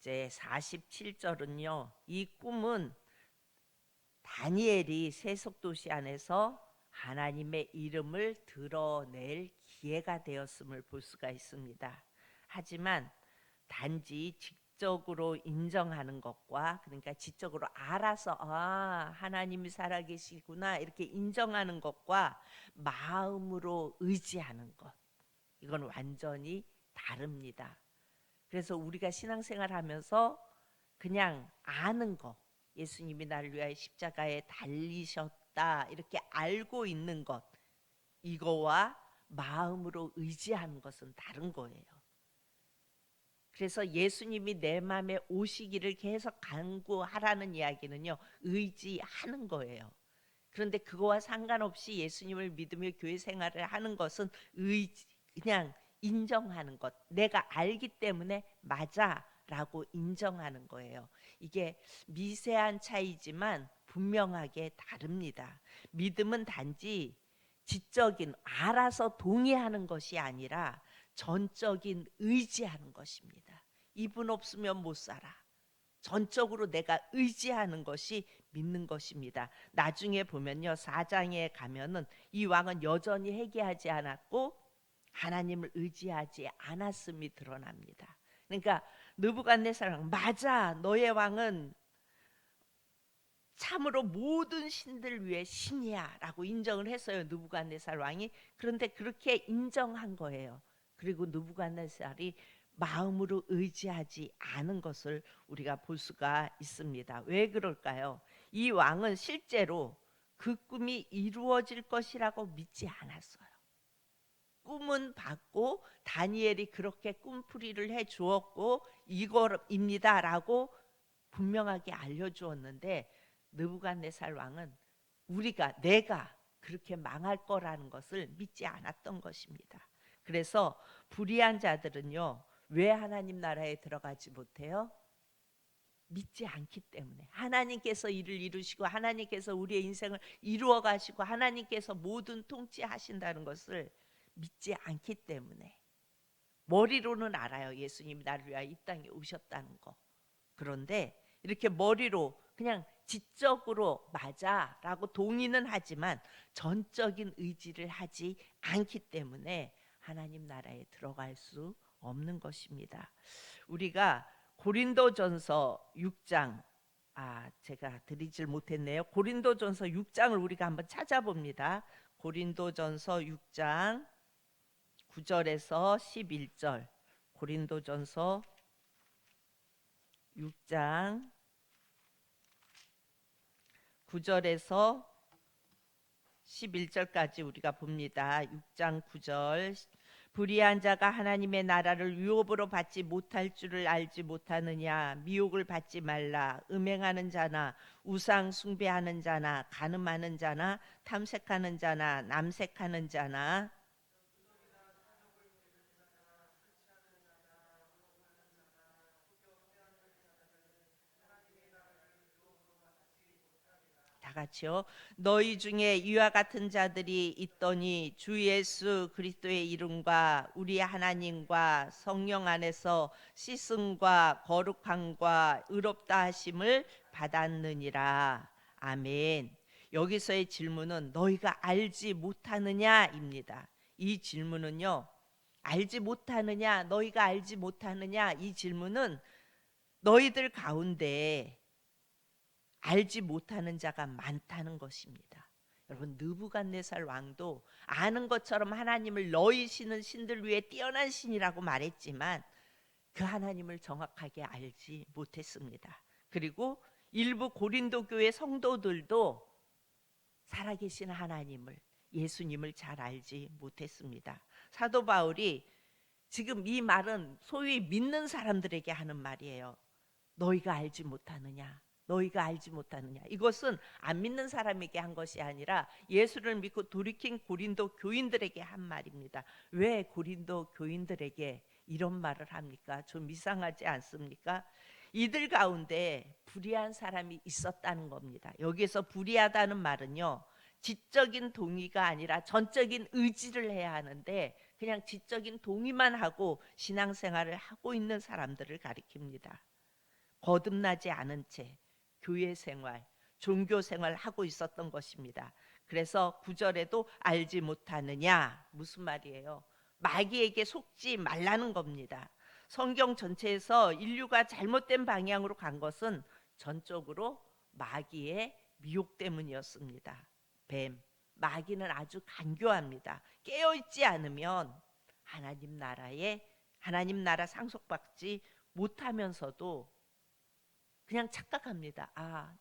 이제 47절은요. 이 꿈은 다니엘이 세속도시 안에서 하나님의 이름을 드러낼 기회가 되었음을 볼 수가 있습니다. 하지만 단지 지적으로 인정하는 것과, 그러니까 지적으로 알아서 하나님이 살아계시구나 이렇게 인정하는 것과 마음으로 의지하는 것, 이건 완전히 다릅니다. 그래서 우리가 신앙생활 하면서 그냥 아는 거, 예수님이 나를 위하여 십자가에 달리셨다 이렇게 알고 있는 것, 이거와 마음으로 의지하는 것은 다른 거예요. 그래서 예수님이 내 마음에 오시기를 계속 간구하라는 이야기는요, 의지하는 거예요. 그런데 그거와 상관없이 예수님을 믿으며 교회 생활을 하는 것은 그냥 인정하는 것, 내가 알기 때문에 맞아라고 인정하는 거예요. 이게 미세한 차이지만 분명하게 다릅니다. 믿음은 단지 지적인 알아서 동의하는 것이 아니라 전적인 의지하는 것입니다. 이분 없으면 못 살아. 전적으로 내가 의지하는 것이 믿는 것입니다. 나중에 보면요, 4장에 가면은 이 왕은 여전히 회개하지 않았고 하나님을 의지하지 않았음이 드러납니다. 그러니까 느부갓네살 왕, 맞아, 너의 왕은 참으로 모든 신들 위해 신이야 라고 인정을 했어요, 느부갓네살 왕이. 그런데 그렇게 인정한 거예요. 그리고 느부갓네살이 마음으로 의지하지 않은 것을 우리가 볼 수가 있습니다. 왜 그럴까요? 이 왕은 실제로 그 꿈이 이루어질 것이라고 믿지 않았어요. 꿈은 봤고 다니엘이 그렇게 꿈풀이를 해 주었고 이거입니다 라고 분명하게 알려주었는데, 느부갓네살 왕은 내가 그렇게 망할 거라는 것을 믿지 않았던 것입니다. 그래서 불의한 자들은요, 왜 하나님 나라에 들어가지 못해요? 믿지 않기 때문에. 하나님께서 일을 이루시고 하나님께서 우리의 인생을 이루어 가시고 하나님께서 모든 통치하신다는 것을 믿지 않기 때문에. 머리로는 알아요, 예수님이 나를 위하여 이 땅에 오셨다는 거. 그런데 이렇게 머리로 그냥 지적으로 맞아라고 동의는 하지만 전적인 의지를 하지 않기 때문에 하나님 나라에 들어갈 수 없는 것입니다. 우리가 고린도전서 6장, 제가 드리질 못했네요. 고린도전서 6장을 우리가 한번 찾아봅니다. 고린도전서 6장 9절에서 11절. 고린도전서 6장 9절에서 11절까지 우리가 봅니다. 6장 9절. 불의한 자가 하나님의 나라를 유업으로 받지 못할 줄을 알지 못하느냐. 미혹을 받지 말라. 음행하는 자나 우상 숭배하는 자나 간음하는 자나 탐색하는 자나 남색하는 자나 다 같이요. 너희 중에 이와 같은 자들이 있더니 주 예수 그리스도의 이름과 우리 하나님과 성령 안에서 씻음과 거룩함과 의롭다 하심을 받았느니라. 아멘. 여기서의 질문은 너희가 알지 못하느냐입니다. 이 질문은요, 알지 못하느냐, 너희가 알지 못하느냐, 이 질문은 너희들 가운데 알지 못하는 자가 많다는 것입니다. 여러분, 느부갓네살 왕도 아는 것처럼 하나님을 너희시는 신들 위에 뛰어난 신이라고 말했지만 그 하나님을 정확하게 알지 못했습니다. 그리고 일부 고린도 교회 성도들도 살아계신 하나님을, 예수님을 잘 알지 못했습니다. 사도 바울이 지금 이 말은 소위 믿는 사람들에게 하는 말이에요. 너희가 알지 못하느냐, 너희가 알지 못하느냐. 이것은 안 믿는 사람에게 한 것이 아니라 예수를 믿고 돌이킨 고린도 교인들에게 한 말입니다. 왜 고린도 교인들에게 이런 말을 합니까? 좀 이상하지 않습니까? 이들 가운데 불의한 사람이 있었다는 겁니다. 여기에서 불의하다는 말은요, 지적인 동의가 아니라 전적인 의지를 해야 하는데 그냥 지적인 동의만 하고 신앙생활을 하고 있는 사람들을 가리킵니다. 거듭나지 않은 채 교회 생활, 종교 생활 하고 있었던 것입니다. 그래서 9절에도 알지 못하느냐, 무슨 말이에요? 마귀에게 속지 말라는 겁니다. 성경 전체에서 인류가 잘못된 방향으로 간 것은 전적으로 마귀의 미혹 때문이었습니다. 뱀, 마귀는 아주 간교합니다. 깨어있지 않으면 하나님 나라 상속받지 못하면서도 그냥 착각합니다.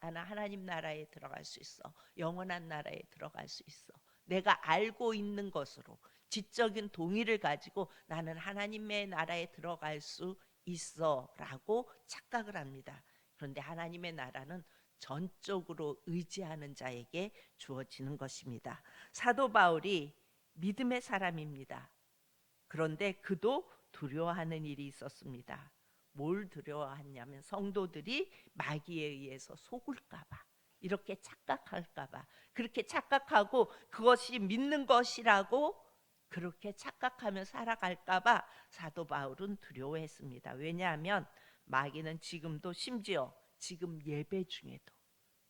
나는 하나님 나라에 들어갈 수 있어. 영원한 나라에 들어갈 수 있어. 내가 알고 있는 것으로 지적인 동의를 가지고 나는 하나님의 나라에 들어갈 수 있어 라고 착각을 합니다. 그런데 하나님의 나라는 전적으로 의지하는 자에게 주어지는 것입니다. 사도 바울이 믿음의 사람입니다. 그런데 그도 두려워하는 일이 있었습니다. 뭘 두려워하냐면 성도들이 마귀에 의해서 속을까봐, 이렇게 착각할까봐, 그렇게 착각하고 그것이 믿는 것이라고 그렇게 착각하며 살아갈까봐 사도 바울은 두려워했습니다. 왜냐하면 마귀는 지금도, 심지어 지금 예배 중에도,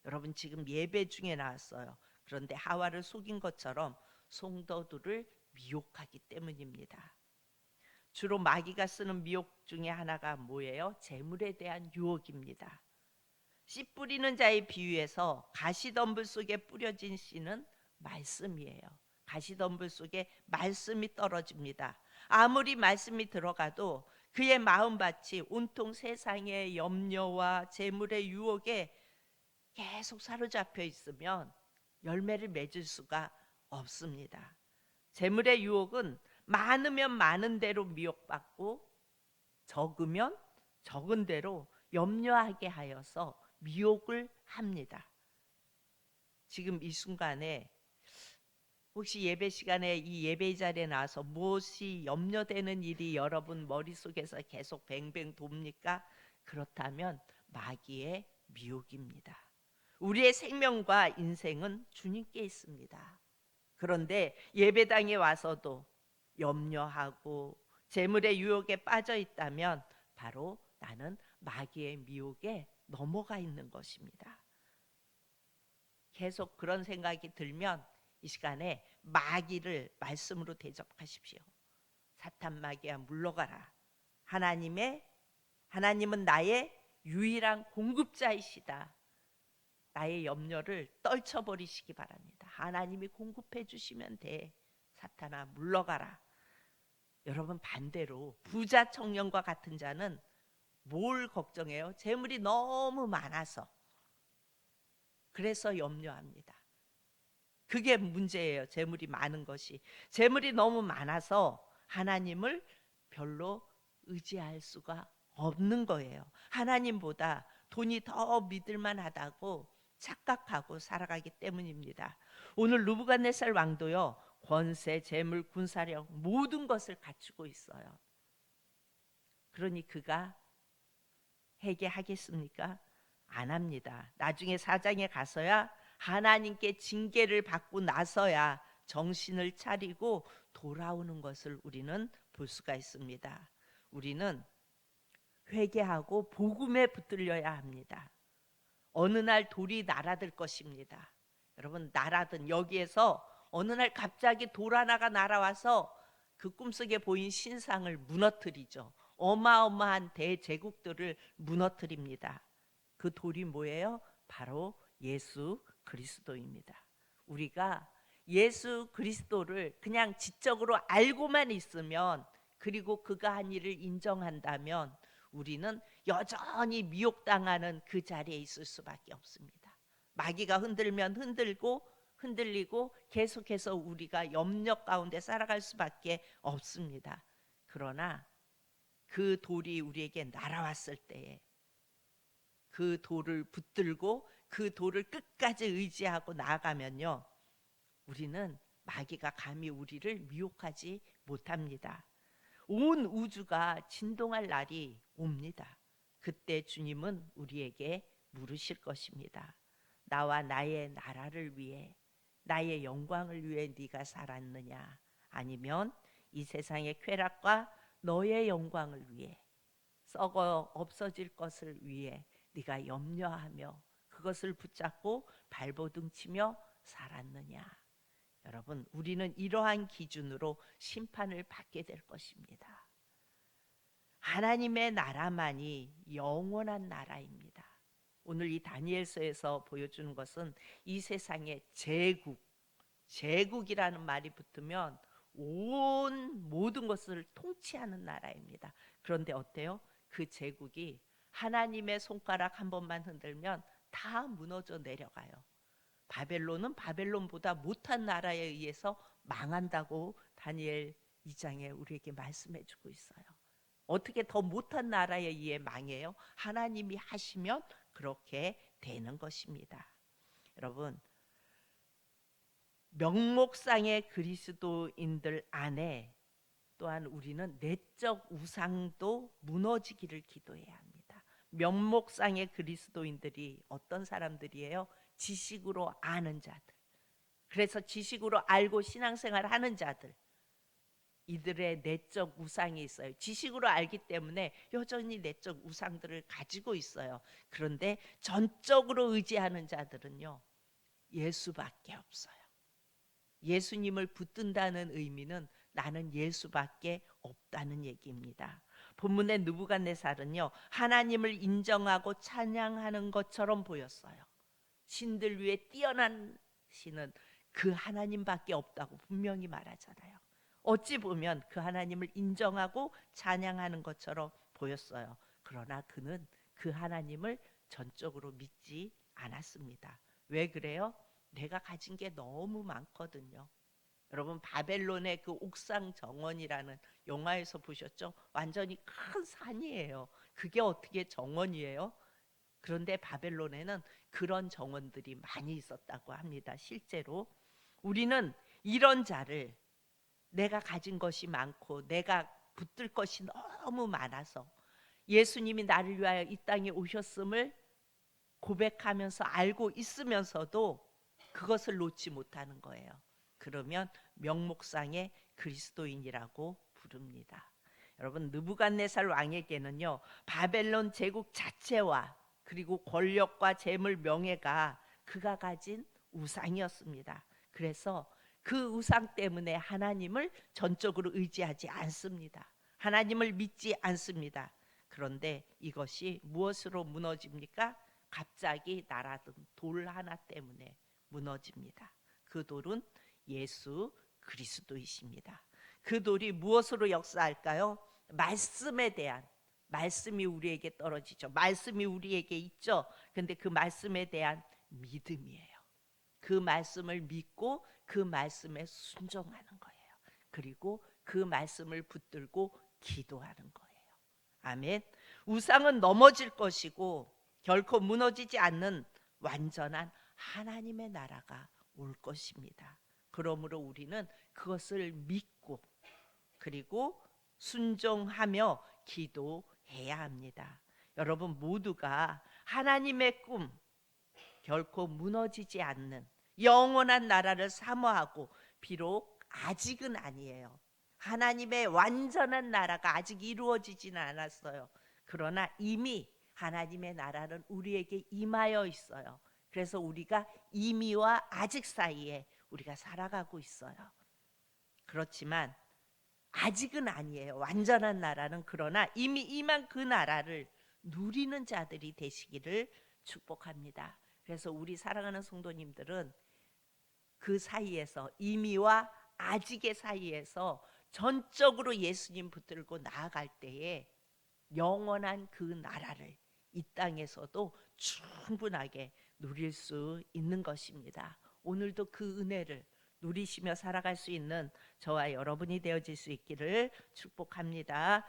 여러분 지금 예배 중에 나왔어요. 그런데 하와를 속인 것처럼 성도들을 미혹하기 때문입니다. 주로 마귀가 쓰는 미혹 중에 하나가 뭐예요? 재물에 대한 유혹입니다. 씨 뿌리는 자의 비유에서 가시덤불 속에 뿌려진 씨는 말씀이에요. 가시덤불 속에 말씀이 떨어집니다. 아무리 말씀이 들어가도 그의 마음밭이 온통 세상의 염려와 재물의 유혹에 계속 사로잡혀 있으면 열매를 맺을 수가 없습니다. 재물의 유혹은 많으면 많은 대로 미혹받고 적으면 적은 대로 염려하게 하여서 미혹을 합니다. 지금 이 순간에 혹시 예배 시간에 이 예배 자리에 나와서 무엇이 염려되는 일이 여러분 머릿속에서 계속 뱅뱅 돕니까? 그렇다면 마귀의 미혹입니다. 우리의 생명과 인생은 주님께 있습니다. 그런데 예배당에 와서도 염려하고 재물의 유혹에 빠져 있다면 바로 나는 마귀의 미혹에 넘어가 있는 것입니다. 계속 그런 생각이 들면 이 시간에 마귀를 말씀으로 대적하십시오. 사탄 마귀야 물러가라. 하나님은 나의 유일한 공급자이시다. 나의 염려를 떨쳐버리시기 바랍니다. 하나님이 공급해 주시면 돼. 사탄아 물러가라. 여러분 반대로 부자 청년과 같은 자는 뭘 걱정해요? 재물이 너무 많아서. 그래서 염려합니다. 그게 문제예요. 재물이 많은 것이. 재물이 너무 많아서 하나님을 별로 의지할 수가 없는 거예요. 하나님보다 돈이 더 믿을만하다고 착각하고 살아가기 때문입니다. 오늘 느부갓네살 왕도요, 권세, 재물, 군사력 모든 것을 갖추고 있어요. 그러니 그가 회개하겠습니까? 안 합니다. 나중에 4장에 가서야 하나님께 징계를 받고 나서야 정신을 차리고 돌아오는 것을 우리는 볼 수가 있습니다. 우리는 회개하고 복음에 붙들려야 합니다. 어느 날 돌이 날아들 것입니다. 여러분 날아든 여기에서 어느 날 갑자기 돌 하나가 날아와서 그 꿈속에 보인 신상을 무너뜨리죠. 어마어마한 대제국들을 무너뜨립니다. 그 돌이 뭐예요? 바로 예수 그리스도입니다. 우리가 예수 그리스도를 그냥 지적으로 알고만 있으면, 그리고 그가 한 일을 인정한다면 우리는 여전히 미혹당하는 그 자리에 있을 수밖에 없습니다. 마귀가 흔들면 흔들리고 계속해서 우리가 염려 가운데 살아갈 수밖에 없습니다. 그러나 그 돌이 우리에게 날아왔을 때에 그 돌을 붙들고 그 돌을 끝까지 의지하고 나아가면요, 우리는 마귀가 감히 우리를 미혹하지 못합니다. 온 우주가 진동할 날이 옵니다. 그때 주님은 우리에게 물으실 것입니다. 나와 나의 나라를 위해, 나의 영광을 위해 네가 살았느냐, 아니면 이 세상의 쾌락과 너의 영광을 위해 썩어 없어질 것을 위해 네가 염려하며 그것을 붙잡고 발버둥 치며 살았느냐. 여러분, 우리는 이러한 기준으로 심판을 받게 될 것입니다. 하나님의 나라만이 영원한 나라입니다. 오늘 이 다니엘서에서 보여주는 것은 이 세상의 제국이라는 말이 붙으면 온 모든 것을 통치하는 나라입니다. 그런데 어때요? 그 제국이 하나님의 손가락 한 번만 흔들면 다 무너져 내려가요. 바벨론은 바벨론보다 못한 나라에 의해서 망한다고 다니엘 2장에 우리에게 말씀해 주고 있어요. 어떻게 더 못한 나라에 의해 망해요? 하나님이 하시면 그렇게 되는 것입니다. 여러분, 명목상의 그리스도인들 안에 또한 우리는 내적 우상도 무너지기를 기도해야 합니다. 명목상의 그리스도인들이 어떤 사람들이에요? 지식으로 아는 자들. 그래서 지식으로 알고 신앙생활 하는 자들. 이들의 내적 우상이 있어요. 지식으로 알기 때문에 여전히 내적 우상들을 가지고 있어요. 그런데 전적으로 의지하는 자들은요, 예수밖에 없어요. 예수님을 붙든다는 의미는 나는 예수밖에 없다는 얘기입니다. 본문의 느부갓네살은요, 하나님을 인정하고 찬양하는 것처럼 보였어요. 신들 위에 뛰어난 신은 그 하나님밖에 없다고 분명히 말하잖아요. 어찌 보면 그 하나님을 인정하고 찬양하는 것처럼 보였어요. 그러나 그는 그 하나님을 전적으로 믿지 않았습니다. 왜 그래요? 내가 가진 게 너무 많거든요. 여러분, 바벨론의 그 옥상 정원이라는 영화에서 보셨죠? 완전히 큰 산이에요. 그게 어떻게 정원이에요? 그런데 바벨론에는 그런 정원들이 많이 있었다고 합니다. 실제로 우리는 이런 자를, 내가 가진 것이 많고 내가 붙들 것이 너무 많아서 예수님이 나를 위하여 이 땅에 오셨음을 고백하면서 알고 있으면서도 그것을 놓지 못하는 거예요. 그러면 명목상의 그리스도인이라고 부릅니다. 여러분, 느부갓네살 왕에게는요, 바벨론 제국 자체와 그리고 권력과 재물, 명예가 그가 가진 우상이었습니다. 그래서 그 우상 때문에 하나님을 전적으로 의지하지 않습니다. 하나님을 믿지 않습니다. 그런데 이것이 무엇으로 무너집니까? 갑자기 날아든 돌 하나 때문에 무너집니다. 그 돌은 예수 그리스도이십니다. 그 돌이 무엇으로 역사할까요? 말씀에 대한, 말씀이 우리에게 떨어지죠. 말씀이 우리에게 있죠. 근데 그 말씀에 대한 믿음이에요. 그 말씀을 믿고 그 말씀에 순종하는 거예요. 그리고 그 말씀을 붙들고 기도하는 거예요. 아멘. 우상은 넘어질 것이고 결코 무너지지 않는 완전한 하나님의 나라가 올 것입니다. 그러므로 우리는 그것을 믿고 그리고 순종하며 기도해야 합니다. 여러분 모두가 하나님의 꿈, 결코 무너지지 않는 영원한 나라를 사모하고, 비록 아직은 아니에요. 하나님의 완전한 나라가 아직 이루어지지는 않았어요. 그러나 이미 하나님의 나라는 우리에게 임하여 있어요. 그래서 우리가 이미와 아직 사이에 우리가 살아가고 있어요. 그렇지만 아직은 아니에요. 완전한 나라는. 그러나 이미 임한 그 나라를 누리는 자들이 되시기를 축복합니다. 그래서 우리 사랑하는 성도님들은 그 사이에서, 이미와 아직의 사이에서 전적으로 예수님 붙들고 나아갈 때에 영원한 그 나라를 이 땅에서도 충분하게 누릴 수 있는 것입니다. 오늘도 그 은혜를 누리시며 살아갈 수 있는 저와 여러분이 되어질 수 있기를 축복합니다.